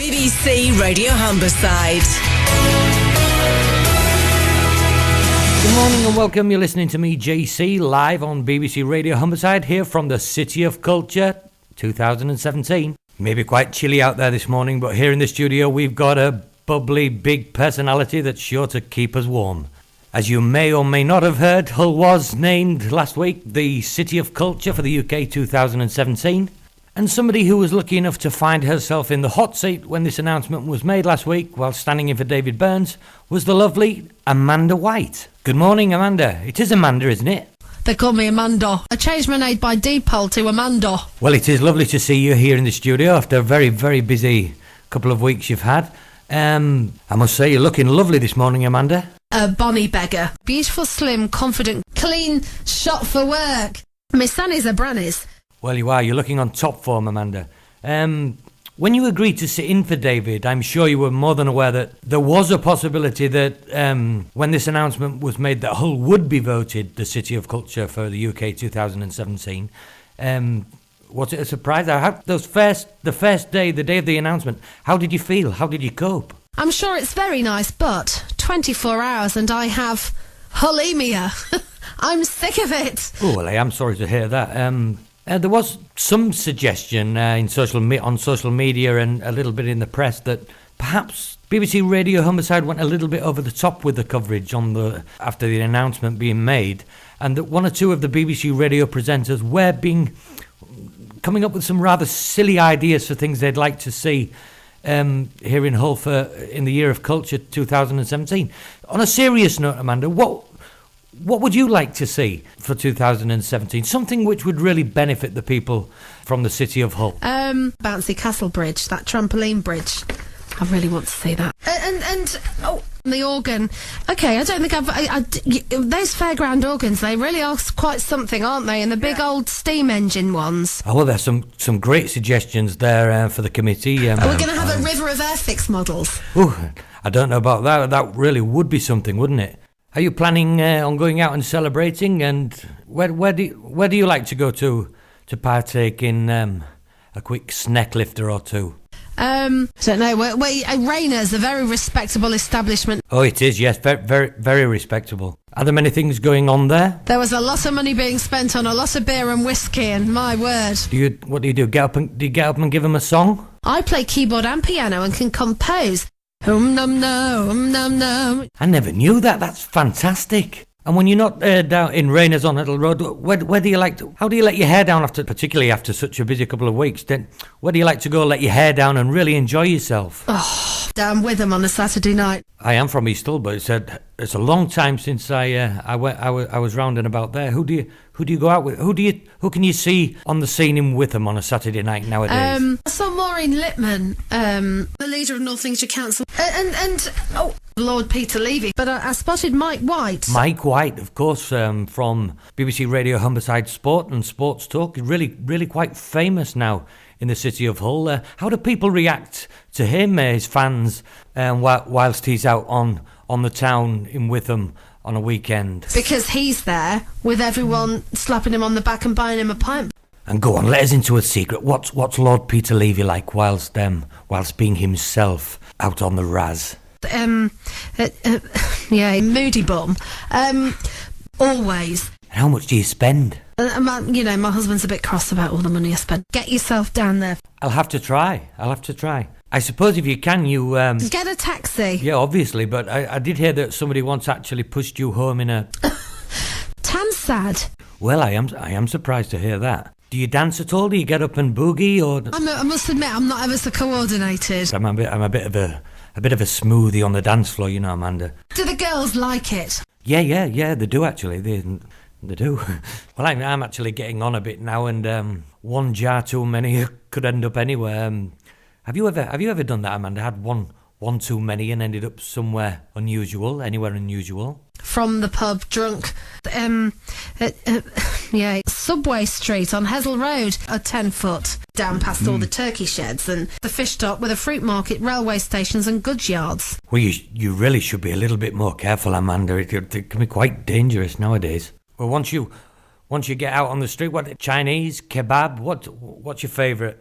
BBC Radio Humberside. Good morning and welcome. You're listening to me, JC, live on BBC Radio Humberside, here from the City of Culture 2017. Maybe quite chilly out there this morning, but here in the studio we've got a bubbly, big personality that's sure to keep us warm. As you may or may not have heard, Hull was named last week the City of Culture for the UK 2017. And somebody who was lucky enough to find herself in the hot seat when this announcement was made last week while standing in for David Burns was the lovely Amanda White. Good morning, Amanda. It is Amanda, isn't it? They call me Amanda. I changed my name by Depol to Amanda. Well, it is lovely to see you here in the studio after a very, very busy couple of weeks you've had. I must say, you're looking lovely this morning, Amanda. A bonny beggar. Beautiful, slim, confident, clean, shot for work. My Sannies are Brannies. Well, you are. You're looking on top form, Amanda. When you agreed to sit in for David, I'm sure you were more than aware that there was a possibility that when this announcement was made that Hull would be voted the City of Culture for the UK 2017. Was it a surprise? The first day, the day of the announcement, how did you feel? How did you cope? I'm sure it's very nice, but 24 hours and I have Hullemia. I'm sick of it. Oh, well, I am sorry to hear that. There was some suggestion on social media and a little bit in the press that perhaps BBC Radio Humberside went a little bit over the top with the coverage after the announcement being made, and that one or two of the BBC radio presenters were coming up with some rather silly ideas for things they'd like to see here in Hull in the Year of Culture 2017. On a serious note, Amanda, what would you like to see for 2017? Something which would really benefit the people from the City of Hull. Bouncy Castle Bridge, that trampoline bridge. I really want to see that. And the organ. Okay, I don't think those fairground organs, they really are quite something, aren't they? And the big old steam engine ones. Oh, well, there's some great suggestions there for the committee. We're going to have a river of Airfix models. Ooh, I don't know about that. That really would be something, wouldn't it? Are you planning on going out and celebrating? And where do you like to go to partake in a quick snack lifter or two? Don't know. Rayner's a very respectable establishment. Oh, it is. Yes, very, very, very respectable. Are there many things going on there? There was a lot of money being spent on a lot of beer and whiskey, and my word. What do you do? Do you get up and give them a song? I play keyboard and piano and can compose. Num num. I never knew that. That's fantastic. And when you're not down in Rayners on Huddle Road, where do you like to? How do you let your hair down particularly after such a busy couple of weeks? Then where do you like to go, let your hair down and really enjoy yourself? Oh, down with them on a Saturday night. I am from East Hull, but it's a long time since I was round and about there. Who do you go out with? Who can you see on the scene in Witham on a Saturday night nowadays? I saw Maureen Lippman, the leader of Northamptonshire Council, and Lord Peter Levy. But I spotted Mike White. Mike White, of course, from BBC Radio Humberside Sport and Sports Talk, really, really quite famous now in the City of Hull. How do people react to him, his fans, whilst he's out on the town in Witham on a weekend? Because he's there with everyone slapping him on the back and buying him a pint. And go on, let us into a secret. What's Lord Peter Levy like whilst being himself out on the Raz? Moody bum. Always. How much do you spend? My husband's a bit cross about all the money I spend. Get yourself down there. I'll have to try. I suppose if you can, you... Get a taxi. Yeah, obviously, but I did hear that somebody once actually pushed you home in a... Tam's sad. Well, I am surprised to hear that. Do you dance at all? Do you get up and boogie, or...? I must admit, I'm not ever so coordinated. I'm a bit of a smoothie on the dance floor, you know, Amanda. Do the girls like it? Yeah, they do actually. They do. Well, I'm actually getting on a bit now, and one jar too many could end up anywhere. Have you ever done that, Amanda? Had one too many and ended up anywhere unusual? From the pub, drunk. Subway Street on Hessel Road, a 10-foot, down past all the turkey sheds and the fish stock with a fruit market, railway stations and goods yards. Well, you really should be a little bit more careful, Amanda. It can be quite dangerous nowadays. Well, once you get out on the street, what, Chinese, kebab, what's your favourite?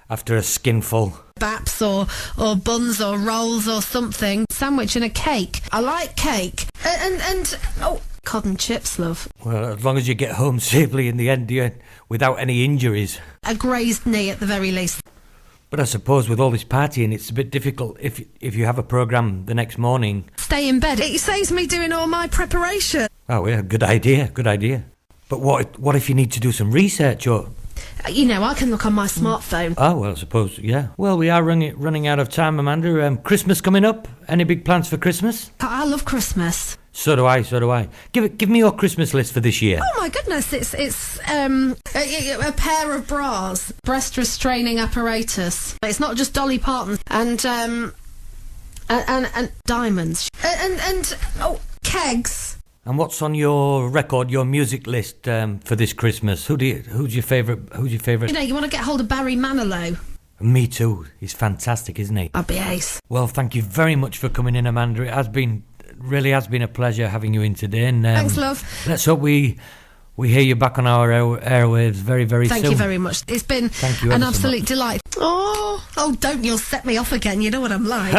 after a skinful. Baps or buns or rolls or something. Sandwich and a cake. I like cake. And cod and chips, love. Well, as long as you get home safely in the end, dear, without any injuries. A grazed knee at the very least. But I suppose with all this partying, it's a bit difficult if you have a programme the next morning. Stay in bed. It saves me doing all my preparation. Oh, yeah, good idea. But what if you need to do some research or... I can look on my smartphone. Oh, well, I suppose, yeah. Well, we are running out of time, Amanda. Christmas coming up. Any big plans for Christmas? I love Christmas. So do I. Give me your Christmas list for this year. Oh my goodness, it's a pair of bras, breast restraining apparatus. It's not just Dolly Parton and diamonds and kegs. And what's on your record, your music list for this Christmas? Who's your favourite? You want to get hold of Barry Manilow. Me too. He's fantastic, isn't he? I'll be ace. Well, thank you very much for coming in, Amanda. It really has been a pleasure having you in today. And, thanks, love. Let's hope we hear you back on our airwaves very, very soon. Thank you very much. It's been an absolute delight. Oh, you'll set me off again. You know what I'm like.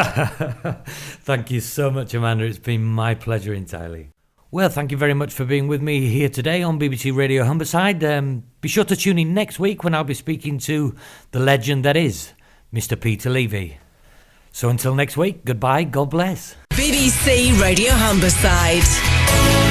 Thank you so much, Amanda. It's been my pleasure entirely. Well, thank you very much for being with me here today on BBC Radio Humberside. Be sure to tune in next week when I'll be speaking to the legend that is Mr. Peter Levy. So until next week, goodbye, God bless. BBC Radio Humberside.